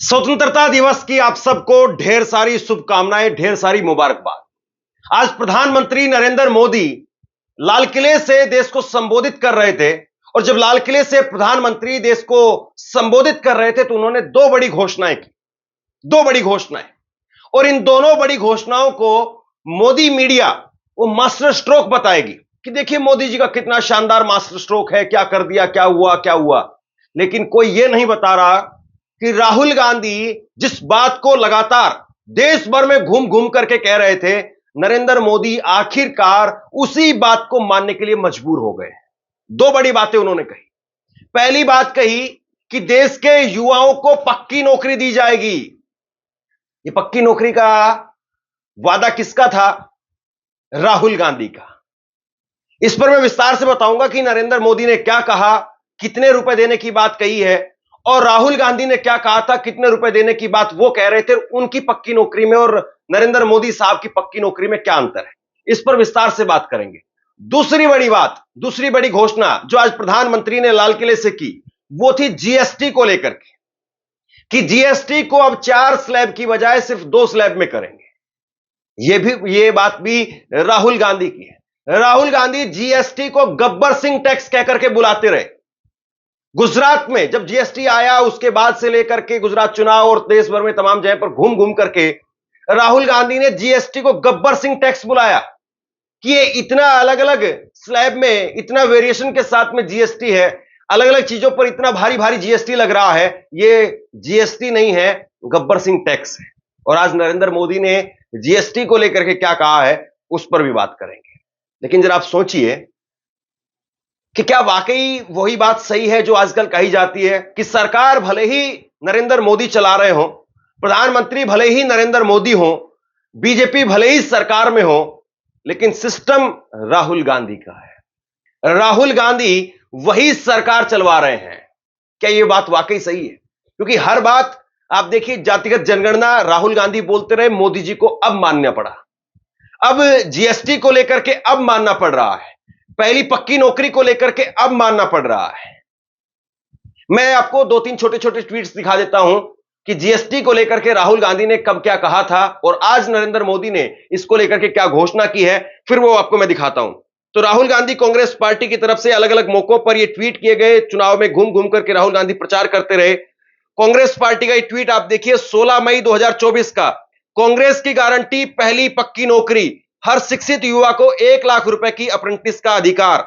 स्वतंत्रता दिवस की आप सबको ढेर सारी शुभकामनाएं, ढेर सारी मुबारकबाद। आज प्रधानमंत्री नरेंद्र मोदी लाल किले से देश को संबोधित कर रहे थे और जब लाल किले से प्रधानमंत्री देश को संबोधित कर रहे थे तो उन्होंने दो बड़ी घोषणाएं की। दो बड़ी घोषणाएं, और इन दोनों बड़ी घोषणाओं को मोदी मीडिया वो मास्टर स्ट्रोक बताएगी कि देखिए मोदी जी का कितना शानदार मास्टर स्ट्रोक है, क्या कर दिया, क्या हुआ क्या हुआ। लेकिन कोई यह नहीं बता रहा कि राहुल गांधी जिस बात को लगातार देश भर में घूम घूम करके कह रहे थे, नरेंद्र मोदी आखिरकार उसी बात को मानने के लिए मजबूर हो गए। दो बड़ी बातें उन्होंने कही। पहली बात कही कि देश के युवाओं को पक्की नौकरी दी जाएगी। ये पक्की नौकरी का वादा किसका था? राहुल गांधी का। इस पर मैं विस्तार से बताऊंगा कि नरेंद्र मोदी ने क्या कहा, कितने रुपए देने की बात कही है, और राहुल गांधी ने क्या कहा था, कितने रुपए देने की बात वो कह रहे थे। उनकी पक्की नौकरी में और नरेंद्र मोदी साहब की पक्की नौकरी में क्या अंतर है, इस पर विस्तार से बात करेंगे। दूसरी बड़ी बात, दूसरी बड़ी घोषणा जो आज प्रधानमंत्री ने लाल किले से की, वो थी जीएसटी को लेकर के, कि जीएसटी को अब 4 स्लैब की बजाय सिर्फ 2 स्लैब में करेंगे। ये बात भी राहुल गांधी की है। राहुल गांधी जीएसटी को गब्बर सिंह टैक्स कहकर के बुलाते रहे। गुजरात में जब जीएसटी आया उसके बाद से लेकर के गुजरात चुनाव और देश भर में तमाम जगह पर घूम घूम करके राहुल गांधी ने जीएसटी को गब्बर सिंह टैक्स बुलाया कि ये इतना अलग अलग स्लैब में, इतना वेरिएशन के साथ में जीएसटी है, अलग अलग चीजों पर इतना भारी भारी जीएसटी लग रहा है, ये जीएसटी नहीं है, गब्बर सिंह टैक्स है। और आज नरेंद्र मोदी ने जीएसटी को लेकर के क्या कहा है उस पर भी बात करेंगे। लेकिन जरा आप सोचिए कि क्या वाकई वही बात सही है जो आजकल कही जाती है कि सरकार भले ही नरेंद्र मोदी चला रहे हो, प्रधानमंत्री भले ही नरेंद्र मोदी हो, बीजेपी भले ही सरकार में हो, लेकिन सिस्टम राहुल गांधी का है। राहुल गांधी वही सरकार चलवा रहे हैं। क्या यह बात वाकई सही है? क्योंकि हर बात आप देखिए, जातिगत जनगणना राहुल गांधी बोलते रहे, मोदी जी को अब मानना पड़ा। अब जीएसटी को लेकर के अब मानना पड़ रहा है, पहली पक्की नौकरी को लेकर के अब मानना पड़ रहा है। मैं आपको 2-3 छोटे छोटे ट्वीट्स दिखा देता हूं कि जीएसटी को लेकर के राहुल गांधी ने कब क्या कहा था और आज नरेंद्र मोदी ने इसको लेकर के क्या घोषणा की है, फिर वो आपको मैं दिखाता हूं। तो राहुल गांधी कांग्रेस पार्टी की तरफ से अलग अलग मौकों पर ये ट्वीट किए गए। चुनाव में घूम घूम करके राहुल गांधी प्रचार करते रहे। कांग्रेस पार्टी का ये ट्वीट आप देखिए, 16 मई 2024 का। कांग्रेस की गारंटी पहली पक्की नौकरी, हर शिक्षित युवा को 1 लाख रुपए की अप्रेंटिस का अधिकार।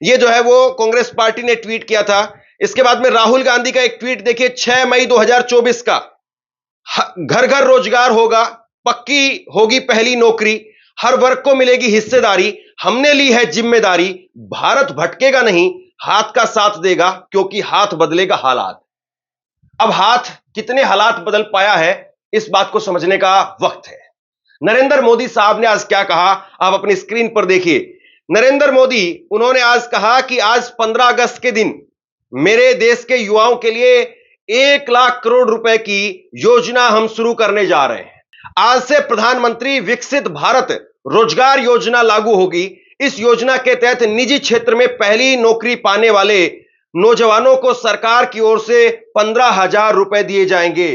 यह जो है वो कांग्रेस पार्टी ने ट्वीट किया था। इसके बाद में राहुल गांधी का एक ट्वीट देखिए, 6 मई 2024 का। घर घर रोजगार होगा, पक्की होगी पहली नौकरी, हर वर्ग को मिलेगी हिस्सेदारी, हमने ली है जिम्मेदारी, भारत भटकेगा नहीं, हाथ का साथ देगा क्योंकि हाथ बदलेगा हालात। अब हाथ कितने हालात बदल पाया है, इस बात को समझने का वक्त है। नरेंद्र मोदी साहब ने आज क्या कहा, आप अपनी स्क्रीन पर देखिए। नरेंद्र मोदी, उन्होंने आज कहा कि आज 15 अगस्त के दिन मेरे देश के युवाओं के लिए 1 लाख करोड़ रुपए की योजना हम शुरू करने जा रहे हैं। आज से प्रधानमंत्री विकसित भारत रोजगार योजना लागू होगी। इस योजना के तहत निजी क्षेत्र में पहली नौकरी पाने वाले नौजवानों को सरकार की ओर से 15,000 रुपए दिए जाएंगे।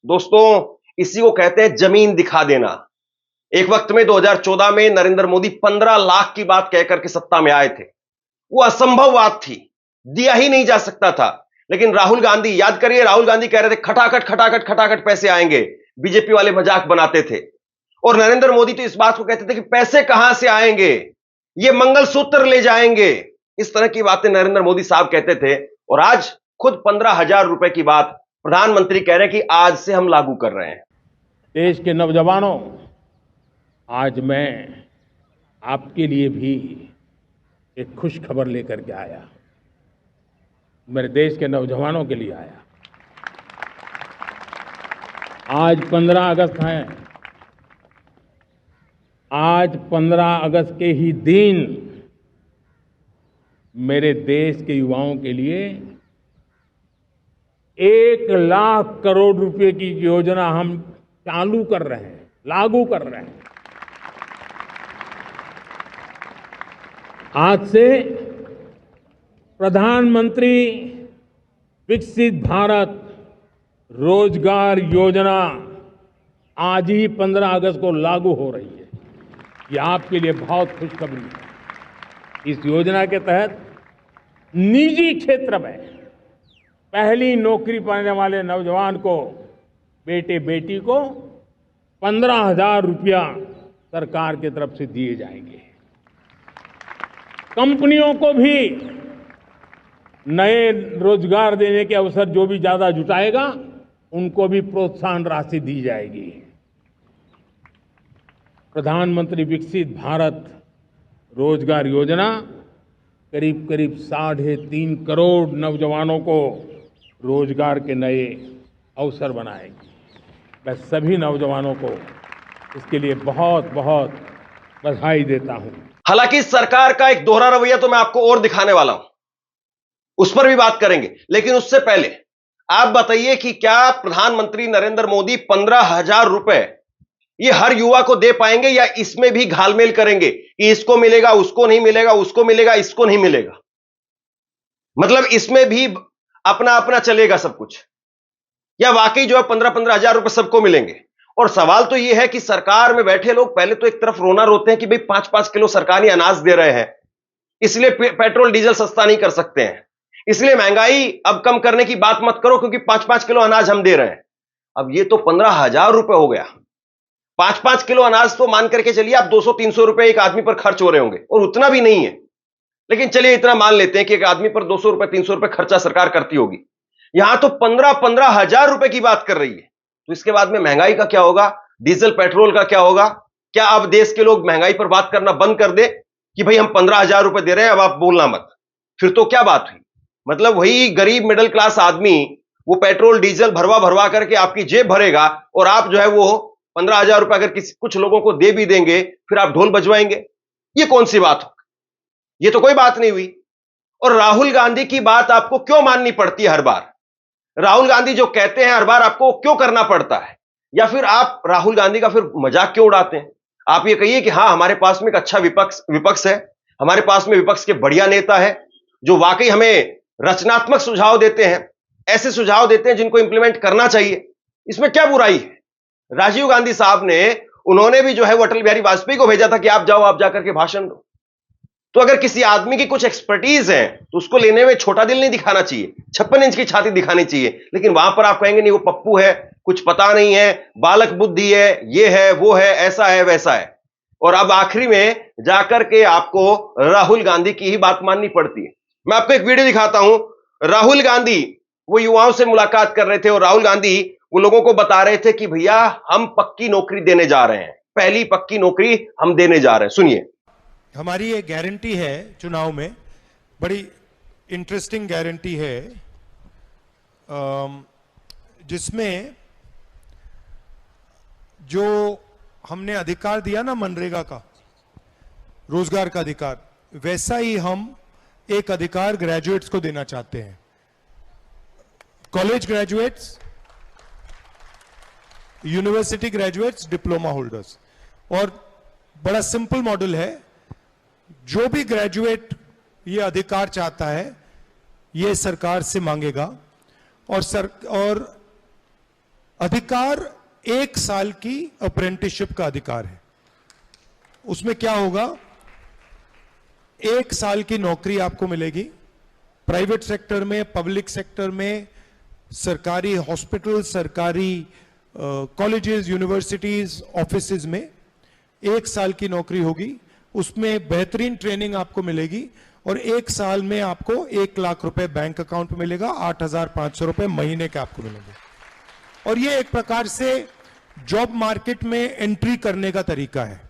दोस्तों, इसी को कहते हैं जमीन दिखा देना। एक वक्त में 2014 में नरेंद्र मोदी 15 लाख की बात कहकर के सत्ता में आए थे। वो असंभव बात थी, दिया ही नहीं जा सकता था। लेकिन राहुल गांधी, याद करिए, राहुल गांधी कह रहे थे खटाखट खटाखट खटाखट पैसे आएंगे। बीजेपी वाले मजाक बनाते थे और नरेंद्र मोदी तो इस बात को कहते थे कि पैसे कहां से आएंगे, ये मंगलसूत्र ले जाएंगे। इस तरह की बातें नरेंद्र मोदी साहब कहते थे और आज खुद 15,000 रुपए की बात प्रधानमंत्री कह रहे हैं कि आज से हम लागू कर रहे हैं। देश के नौजवानों, आज मैं आपके लिए भी एक खुश खबर लेकर के आया। मेरे देश के नौजवानों के लिए आया। आज 15 अगस्त है। आज 15 अगस्त के ही दिन मेरे देश के युवाओं के लिए 1 लाख करोड़ रुपए की योजना हम चालू कर रहे हैं, लागू कर रहे हैं। आज से प्रधानमंत्री विकसित भारत रोजगार योजना आज ही 15 अगस्त को लागू हो रही है। ये आपके लिए बहुत खुशखबरी है। इस योजना के तहत निजी क्षेत्र में पहली नौकरी पाने वाले नौजवान को, बेटे बेटी को 15,000 रुपया सरकार की तरफ से दिए जाएंगे। कंपनियों को भी नए रोजगार देने के अवसर जो भी ज्यादा जुटाएगा उनको भी प्रोत्साहन राशि दी जाएगी। प्रधानमंत्री विकसित भारत रोजगार योजना करीब करीब 3.5 करोड़ नौजवानों को रोजगार के नए अवसर बनाएगी। मैं सभी नौजवानों को इसके लिए बहुत बहुत बधाई देता हूं। हालांकि सरकार का एक दोहरा रवैया तो मैं आपको और दिखाने वाला हूं, उस पर भी बात करेंगे, लेकिन उससे पहले आप बताइए कि क्या प्रधानमंत्री नरेंद्र मोदी 15,000 रुपए ये हर युवा को दे पाएंगे, या इसमें भी घालमेल करेंगे कि इसको मिलेगा, उसको नहीं मिलेगा, उसको मिलेगा, इसको नहीं मिलेगा? मतलब इसमें भी अपना अपना चलेगा सब कुछ, या वाकई जो है 15,000 रुपए सबको मिलेंगे? और सवाल तो यह है कि सरकार में बैठे लोग पहले तो एक तरफ रोना रोते हैं कि भाई 5-5 किलो सरकारी अनाज दे रहे हैं, इसलिए पेट्रोल डीजल सस्ता नहीं कर सकते हैं, इसलिए महंगाई अब कम करने की बात मत करो क्योंकि 5-5 किलो अनाज हम दे रहे हैं। अब ये तो 15,000 रुपए हो गया। 5-5 किलो अनाज तो मान करके चलिए आप 200-300 रुपए एक आदमी पर खर्च हो रहे होंगे, और उतना भी नहीं है, लेकिन चलिए इतना मान लेते हैं कि एक आदमी पर 200 रुपए 300 रुपए खर्चा सरकार करती होगी। यहां तो 15,000 रुपए की बात कर रही है। तो इसके बाद में महंगाई का क्या होगा, डीजल पेट्रोल का क्या होगा? क्या अब देश के लोग महंगाई पर बात करना बंद कर दे कि भाई हम 15,000 रुपए दे रहे हैं, अब आप बोलना मत? फिर तो क्या बात हुई? मतलब वही गरीब मिडिल क्लास आदमी वो पेट्रोल डीजल भरवा भरवा करके आपकी जेब भरेगा, और आप जो है वो 15,000 रुपए अगर कुछ लोगों को दे भी देंगे, फिर आप ढोल बजवाएंगे? ये कौन सी बात हो? ये तो कोई बात नहीं हुई। और राहुल गांधी की बात आपको क्यों माननी पड़ती है हर बार? राहुल गांधी जो कहते हैं हर बार आपको क्यों करना पड़ता है? या फिर आप राहुल गांधी का फिर मजाक क्यों उड़ाते हैं? आप ये कहिए कि हां, हमारे पास में एक अच्छा विपक्ष है, हमारे पास में विपक्ष के बढ़िया नेता है जो वाकई हमें रचनात्मक सुझाव देते हैं, ऐसे सुझाव देते हैं जिनको इंप्लीमेंट करना चाहिए। इसमें क्या बुराई है? राजीव गांधी साहब ने, उन्होंने भी जो है वो अटल बिहारी वाजपेयी को भेजा था कि आप जाओ, आप जाकर के भाषण दो। तो अगर किसी आदमी की कुछ एक्सपर्टीज है तो उसको लेने में छोटा दिल नहीं दिखाना चाहिए, 56 इंच की छाती दिखानी चाहिए। लेकिन वहां पर आप कहेंगे नहीं वो पप्पू है, कुछ पता नहीं है, बालक बुद्धि है, ये है वो है, ऐसा है वैसा है, और अब आखिरी में जाकर के आपको राहुल गांधी की ही बात माननी पड़ती है। मैं आपको एक वीडियो दिखाता हूं। राहुल गांधी वो युवाओं से मुलाकात कर रहे थे, और राहुल गांधी वो लोगों को बता रहे थे कि भैया हम पक्की नौकरी देने जा रहे हैं, पहली पक्की नौकरी हम देने जा रहे हैं। सुनिए। हमारी एक गारंटी है चुनाव में, बड़ी इंटरेस्टिंग गारंटी है, जिसमें जो हमने अधिकार दिया ना मनरेगा का, रोजगार का अधिकार, वैसा ही हम एक अधिकार ग्रेजुएट्स को देना चाहते हैं। College graduates, university graduates, diploma holders. और बड़ा सिंपल मॉडल है, जो भी ग्रेजुएट ये अधिकार चाहता है ये सरकार से मांगेगा, और अधिकार 1 साल की अप्रेंटिसशिप का अधिकार है। उसमें क्या होगा, 1 साल की नौकरी आपको मिलेगी प्राइवेट सेक्टर में, पब्लिक सेक्टर में, सरकारी हॉस्पिटल, सरकारी कॉलेजेस, यूनिवर्सिटीज, ऑफिसेज में 1 साल की नौकरी होगी। उसमें बेहतरीन ट्रेनिंग आपको मिलेगी, और 1 साल में आपको 1 लाख रुपए बैंक अकाउंट में मिलेगा, 8,500 रुपए महीने के आपको मिलेंगे। और ये एक प्रकार से जॉब मार्केट में एंट्री करने का तरीका है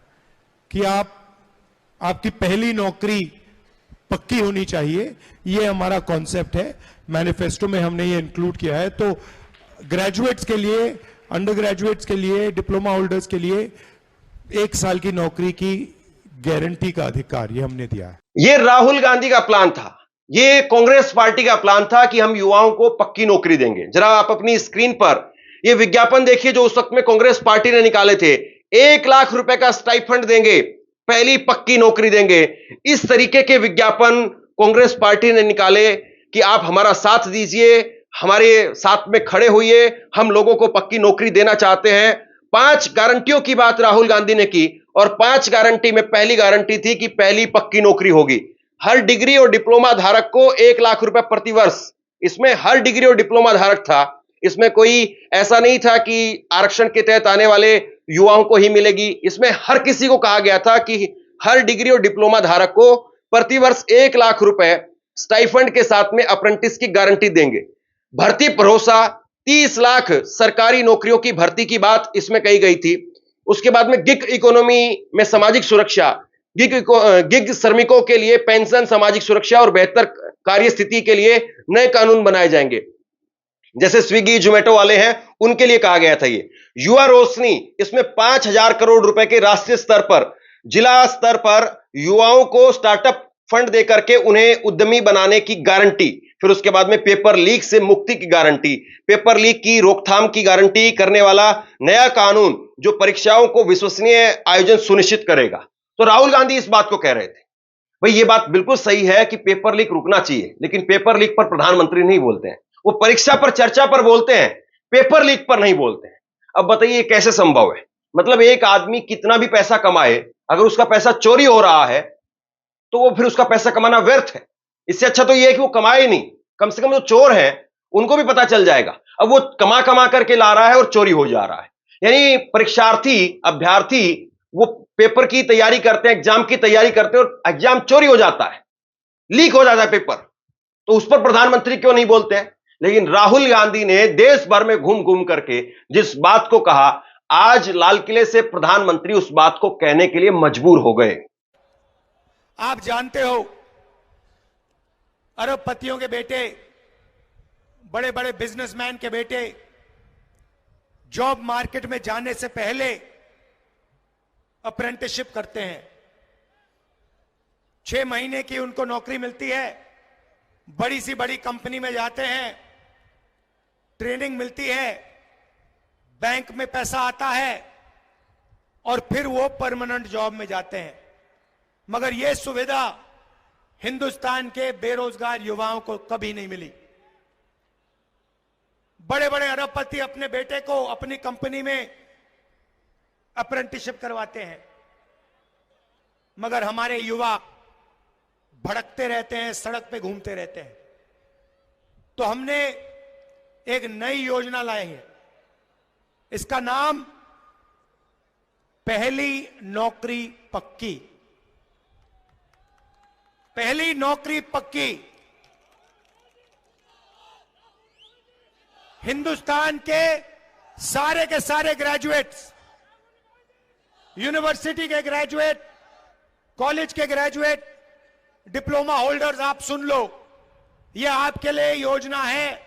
कि आपकी पहली नौकरी पक्की होनी चाहिए। ये हमारा कॉन्सेप्ट है, मैनिफेस्टो में हमने ये इंक्लूड किया है। तो ग्रेजुएट्स के लिए, अंडर ग्रेजुएट्स के लिए, डिप्लोमा होल्डर्स के लिए 1 साल की नौकरी की गारंटी का अधिकार ये हमने दिया है। ये राहुल गांधी का प्लान था, ये कांग्रेस पार्टी का प्लान था कि हम युवाओं को पक्की नौकरी देंगे। जरा आप अपनी स्क्रीन पर ये विज्ञापन देखिए जो उस वक्त में कांग्रेस पार्टी ने निकाले थे। 1 लाख रुपए का स्टाइपेंड देंगे, पहली पक्की नौकरी देंगे। इस तरीके के विज्ञापन कांग्रेस पार्टी ने निकाले कि आप हमारा साथ दीजिए, हमारे साथ में खड़े होइए, हम लोगों को पक्की नौकरी देना चाहते हैं। 5 गारंटियों की बात राहुल गांधी ने की और 5 गारंटी में पहली गारंटी थी कि पहली पक्की नौकरी होगी। हर डिग्री और डिप्लोमा धारक को 1 लाख रुपए प्रति वर्ष, इसमें हर डिग्री और डिप्लोमा धारक था। इसमें कोई ऐसा नहीं था कि आरक्षण के तहत आने वाले युवाओं को ही मिलेगी। इसमें हर किसी को कहा गया था कि हर डिग्री और डिप्लोमा धारक को प्रतिवर्ष 1 लाख रुपए स्टाइफंड के साथ में अप्रेंटिस की गारंटी देंगे। भर्ती भरोसा 30 लाख सरकारी नौकरियों की भर्ती की बात इसमें कही गई थी। उसके बाद में गिग इकोनॉमी में सामाजिक सुरक्षा, गिग श्रमिकों के लिए पेंशन, सामाजिक सुरक्षा और बेहतर कार्य स्थिति के लिए नए कानून बनाए जाएंगे। जैसे स्विगी जोमेटो वाले हैं, उनके लिए कहा गया था ये। युवा रोशनी, इसमें 5,000 करोड़ रुपए के राष्ट्रीय स्तर पर, जिला स्तर पर युवाओं को स्टार्टअप फंड देकर के उन्हें उद्यमी बनाने की गारंटी। फिर उसके बाद में पेपर लीक से मुक्ति की गारंटी, पेपर लीक की रोकथाम की गारंटी करने वाला नया कानून जो परीक्षाओं को विश्वसनीय आयोजन सुनिश्चित करेगा। तो राहुल गांधी इस बात को कह रहे थे। भाई ये बात बिल्कुल सही है कि पेपर लीक रुकना चाहिए, लेकिन पेपर लीक पर प्रधानमंत्री नहीं बोलते हैं। वो परीक्षा पर चर्चा पर बोलते हैं, पेपर लीक पर नहीं बोलते हैं। अब बताइए कैसे संभव है? मतलब एक आदमी कितना भी पैसा कमाए, अगर उसका पैसा चोरी हो रहा है तो वो फिर उसका पैसा कमाना व्यर्थ है। इससे अच्छा तो ये है कि वो कमाए ही नहीं, कम से कम जो चोर हैं उनको भी पता चल जाएगा। अब वो कमा कमा करके ला रहा है और चोरी हो जा रहा है। यानी परीक्षार्थी, अभ्यर्थी वो पेपर की तैयारी करते हैं, एग्जाम की तैयारी करते हैं और एग्जाम चोरी हो जाता है, लीक हो जाता है पेपर, तो उस पर प्रधानमंत्री क्यों नहीं बोलते हैं? लेकिन राहुल गांधी ने देश भर में घूम घूम करके जिस बात को कहा, आज लाल किले से प्रधानमंत्री उस बात को कहने के लिए मजबूर हो गए। आप जानते हो, अरबपतियों के बेटे, बड़े बड़े बिजनेसमैन के बेटे जॉब मार्केट में जाने से पहले अप्रेंटिसशिप करते हैं। 6 महीने की उनको नौकरी मिलती है, बड़ी सी बड़ी कंपनी में जाते हैं, ट्रेनिंग मिलती है, बैंक में पैसा आता है और फिर वो परमानेंट जॉब में जाते हैं। मगर यह सुविधा हिंदुस्तान के बेरोजगार युवाओं को कभी नहीं मिली। बड़े बड़े अरबपति अपने बेटे को अपनी कंपनी में अप्रेंटिसशिप करवाते हैं, मगर हमारे युवा भड़कते रहते हैं, सड़क पे घूमते रहते हैं। तो हमने एक नई योजना लाई है, इसका नाम पहली नौकरी पक्की। पहली नौकरी पक्की हिंदुस्तान के सारे ग्रेजुएट्स, यूनिवर्सिटी के ग्रेजुएट, कॉलेज के ग्रेजुएट, डिप्लोमा होल्डर्स, आप सुन लो, यह आपके लिए योजना है।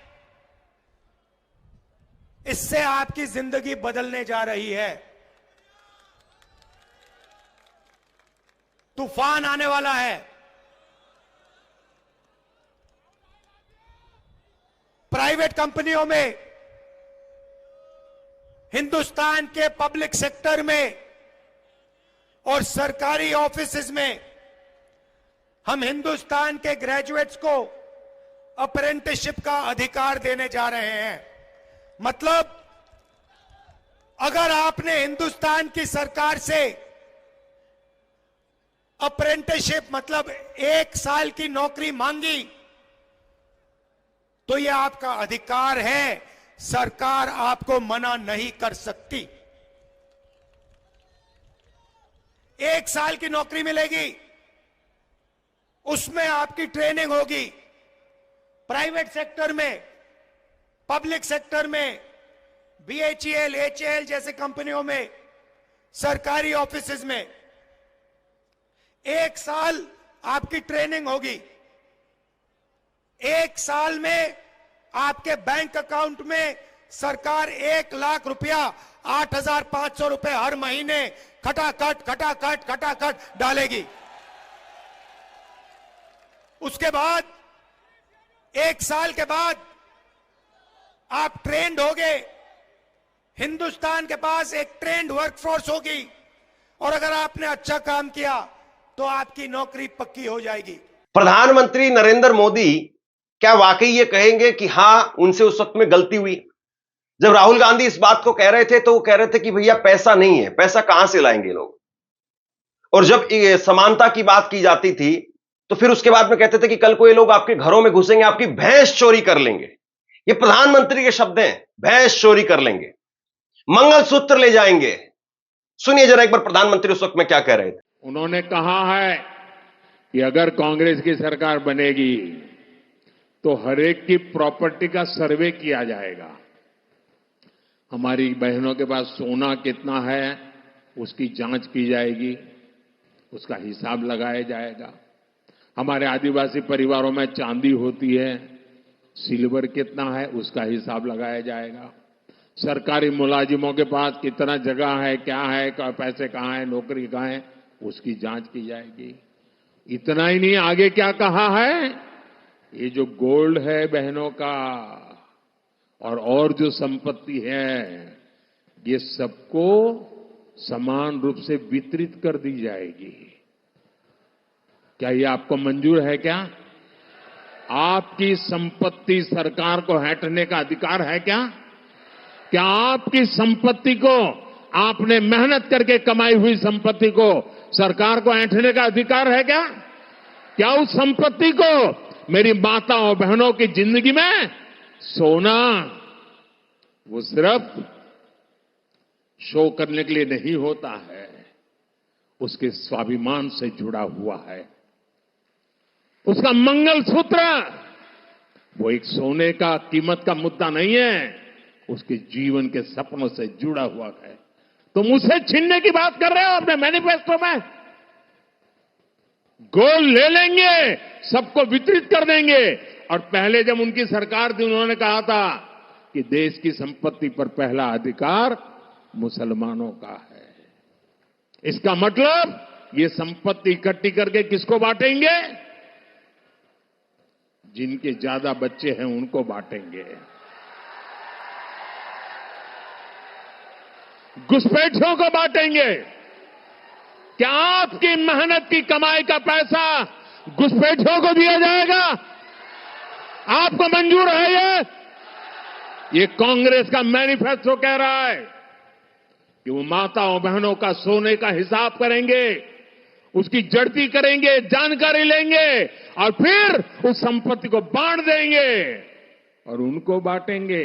इससे आपकी जिंदगी बदलने जा रही है। तूफान आने वाला है। प्राइवेट कंपनियों में, हिंदुस्तान के पब्लिक सेक्टर में और सरकारी ऑफिसेज में हम हिंदुस्तान के ग्रेजुएट्स को अप्रेंटिसशिप का अधिकार देने जा रहे हैं। मतलब अगर आपने हिंदुस्तान की सरकार से अप्रेंटिसशिप मतलब 1 साल की नौकरी मांगी तो यह आपका अधिकार है, सरकार आपको मना नहीं कर सकती। 1 साल की नौकरी मिलेगी, उसमें आपकी ट्रेनिंग होगी। प्राइवेट सेक्टर में, पब्लिक सेक्टर में, BHEL, HAL जैसे कंपनियों में, सरकारी ऑफिसेज में 1 साल आपकी ट्रेनिंग होगी। 1 साल में आपके बैंक अकाउंट में सरकार 1 लाख रुपया, 8,500 रुपए हर महीने खटाखट डालेगी। उसके बाद 1 साल के बाद आप ट्रेंड होगे। हिंदुस्तान के पास एक ट्रेंड वर्कफोर्स होगी और अगर आपने अच्छा काम किया तो आपकी नौकरी पक्की हो जाएगी। प्रधानमंत्री नरेंद्र मोदी क्या वाकई ये कहेंगे कि हां उनसे उस वक्त में गलती हुई? जब राहुल गांधी इस बात को कह रहे थे तो वो कह रहे थे कि भैया पैसा नहीं है, पैसा कहां से लाएंगे लोग? और जब ये समानता की बात की जाती थी तो फिर उसके बाद में कहते थे कि कल को ये लोग आपके घरों में घुसेंगे, आपकी भैंस चोरी कर लेंगे। ये प्रधानमंत्री के शब्द हैं, भैंस चोरी कर लेंगे, मंगलसूत्र ले जाएंगे। सुनिए जरा एक बार प्रधानमंत्री उस वक्त में क्या कह रहे थे। उन्होंने कहा है कि अगर कांग्रेस की सरकार बनेगी तो हर एक की प्रॉपर्टी का सर्वे किया जाएगा। हमारी बहनों के पास सोना कितना है उसकी जांच की जाएगी, उसका हिसाब लगाया जाएगा। हमारे आदिवासी परिवारों में चांदी होती है, सिल्वर कितना है उसका हिसाब लगाया जाएगा। सरकारी मुलाजिमों के पास कितना जगह है, क्या है, पैसे कहां है, नौकरी कहां है, उसकी जांच की जाएगी। इतना ही नहीं, आगे क्या कहा है, ये जो गोल्ड है बहनों का और जो संपत्ति है ये सबको समान रूप से वितरित कर दी जाएगी। क्या ये आपको मंजूर है? क्या आपकी संपत्ति सरकार को हटने का अधिकार है? क्या आपकी संपत्ति को, आपने मेहनत करके कमाई हुई संपत्ति को सरकार को ऐंठने का अधिकार है? क्या उस संपत्ति को मेरी माताओं बहनों की जिंदगी में सोना वो सिर्फ शो करने के लिए नहीं होता है, उसके स्वाभिमान से जुड़ा हुआ है। उसका मंगलसूत्र वो एक सोने का कीमत का मुद्दा नहीं है, उसके जीवन के सपनों से जुड़ा हुआ है। तुम उसे छीनने की बात कर रहे हो अपने मैनिफेस्टो में। गोल्ड ले लेंगे, सबको वितरित कर देंगे। और पहले जब उनकी सरकार थी उन्होंने कहा था कि देश की संपत्ति पर पहला अधिकार मुसलमानों का है। इसका मतलब ये संपत्ति इकट्ठी करके किसको बांटेंगे? जिनके ज्यादा बच्चे हैं उनको बांटेंगे। घुसपैठियों को बांटेंगे। क्या आपकी मेहनत की कमाई का पैसा घुसपैठियों को दिया जाएगा? आपको मंजूर है? ये कांग्रेस का मैनिफेस्टो कह रहा है कि वो माताओं बहनों का सोने का हिसाब करेंगे, उसकी जड़ती करेंगे, जानकारी लेंगे और फिर उस संपत्ति को बांट देंगे। और उनको बांटेंगे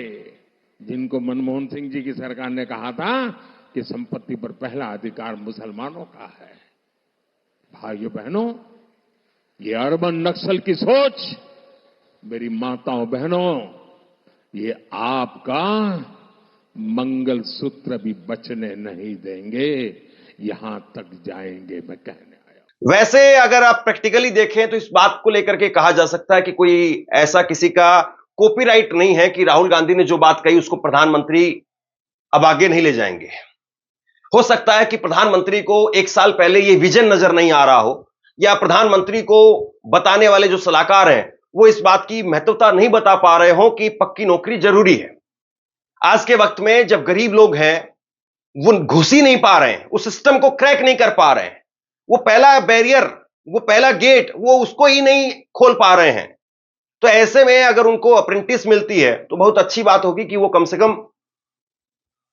जिनको मनमोहन सिंह जी की सरकार ने कहा था कि संपत्ति पर पहला अधिकार मुसलमानों का है। भाइयों बहनों, ये अर्बन नक्सल की सोच, मेरी माताओं बहनों, ये आपका मंगलसूत्र भी बचने नहीं देंगे, यहां तक जाएंगे, मैं कहने आया। वैसे अगर आप प्रैक्टिकली देखें तो इस बात को लेकर के कहा जा सकता है कि कोई ऐसा किसी का कॉपीराइट नहीं है कि राहुल गांधी ने जो बात कही उसको प्रधानमंत्री अब आगे नहीं ले जाएंगे। हो सकता है कि प्रधानमंत्री को एक साल पहले यह विजन नजर नहीं आ रहा हो, या प्रधानमंत्री को बताने वाले जो सलाहकार हैं वो इस बात की महत्वता नहीं बता पा रहे हो कि पक्की नौकरी जरूरी है। आज के वक्त में जब गरीब लोग हैं वो घुस ही नहीं पा रहे हैं, उस सिस्टम को क्रैक नहीं कर पा रहे हैं, वो पहला बैरियर, वो पहला गेट, वो उसको ही नहीं खोल पा रहे हैं। तो ऐसे में अगर उनको अप्रेंटिस मिलती है तो बहुत अच्छी बात होगी कि वो कम से कम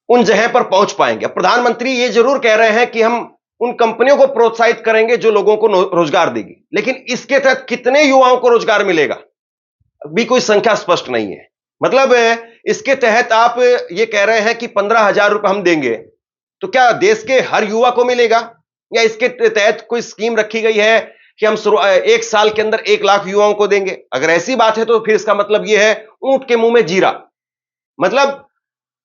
उन जगह पर पहुंच पाएंगे। प्रधानमंत्री ये जरूर कह रहे हैं कि हम उन कंपनियों को प्रोत्साहित करेंगे जो लोगों को रोजगार देगी, लेकिन इसके तहत कितने युवाओं को रोजगार मिलेगा अभी कोई संख्या स्पष्ट नहीं है। मतलब इसके तहत आप ये कह रहे हैं कि 15,000 रुपए हम देंगे, तो क्या देश के हर युवा को मिलेगा, या इसके तहत कोई स्कीम रखी गई है कि हम एक साल के अंदर 1 लाख युवाओं को देंगे? अगर ऐसी बात है तो फिर इसका मतलब यह है ऊंट के मुंह में जीरा। मतलब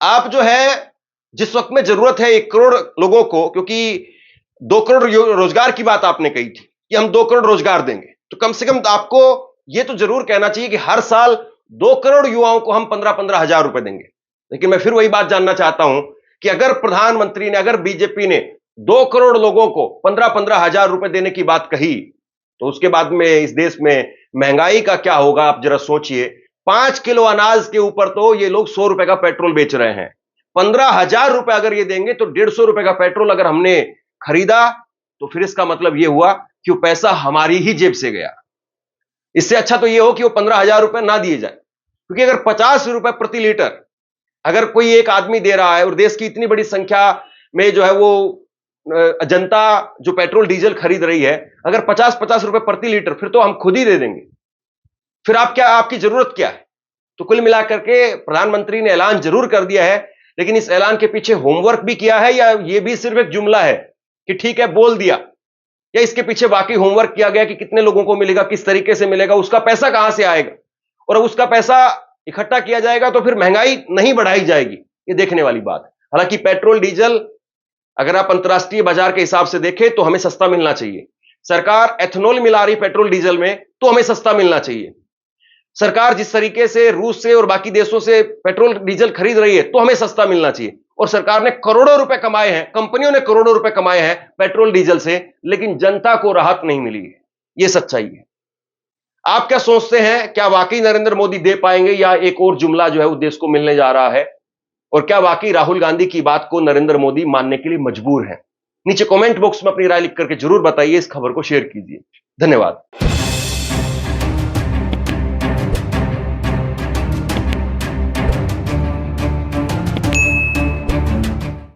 आप जो है जिस वक्त में जरूरत है 1 करोड़ लोगों को, क्योंकि 2 करोड़ रोजगार की बात आपने कही थी कि हम 2 करोड़ रोजगार देंगे, तो कम से कम आपको यह तो जरूर कहना चाहिए कि हर साल 2 करोड़ युवाओं को हम 15-15 हजार रुपए देंगे। लेकिन मैं फिर वही बात जानना चाहता हूं कि अगर प्रधानमंत्री ने, अगर बीजेपी ने 2 करोड़ लोगों को 15-15 हजार रुपए देने की बात कही, तो उसके बाद में इस देश में महंगाई का क्या होगा आप जरा सोचिए। 5 किलो अनाज के ऊपर तो ये लोग 100 रुपए का पेट्रोल बेच रहे हैं। 15,000 रुपए अगर ये देंगे तो 150 रुपए का पेट्रोल अगर हमने खरीदा तो फिर इसका मतलब यह हुआ कि वो पैसा हमारी ही जेब से गया। इससे अच्छा तो यह हो कि वो 15,000 रुपए ना दिए जाए, क्योंकि अगर 50 रुपए प्रति लीटर अगर कोई एक आदमी दे रहा है और देश की इतनी बड़ी संख्या में जो है वो जनता जो पेट्रोल डीजल खरीद रही है, अगर 50-50 रुपए प्रति लीटर, फिर तो हम खुद ही दे देंगे। फिर आपकी जरूरत क्या है? तो कुल मिलाकर के प्रधानमंत्री ने ऐलान जरूर कर दिया है, लेकिन इस ऐलान के पीछे होमवर्क भी किया है या यह भी सिर्फ एक जुमला है कि ठीक है बोल दिया, या इसके पीछे वाकई होमवर्क किया गया कि कितने लोगों को मिलेगा, किस तरीके से मिलेगा, उसका पैसा कहां से आएगा, और उसका पैसा इकट्ठा किया जाएगा तो फिर महंगाई नहीं बढ़ाई जाएगी, ये देखने वाली बात है। हालांकि पेट्रोल डीजल अगर आप अंतर्राष्ट्रीय बाजार के हिसाब से देखें तो हमें सस्ता मिलना चाहिए। सरकार एथेनॉल मिला रही पेट्रोल डीजल में तो हमें सस्ता मिलना चाहिए। सरकार जिस तरीके से रूस से और बाकी देशों से पेट्रोल डीजल खरीद रही है तो हमें सस्ता मिलना चाहिए। और सरकार ने करोड़ों रुपए कमाए हैं, कंपनियों ने करोड़ों रुपए कमाए हैं पेट्रोल डीजल से, लेकिन जनता को राहत नहीं मिली है। यह सच्चाई है। आप क्या सोचते हैं, क्या वाकई नरेंद्र मोदी दे पाएंगे या एक और जुमला जो है वो देश को मिलने जा रहा है? और क्या वाकई राहुल गांधी की बात को नरेंद्र मोदी मानने के लिए मजबूर हैं? नीचे कमेंट बॉक्स में अपनी राय लिख करके जरूर बताइए। इस खबर को शेयर कीजिए। धन्यवाद।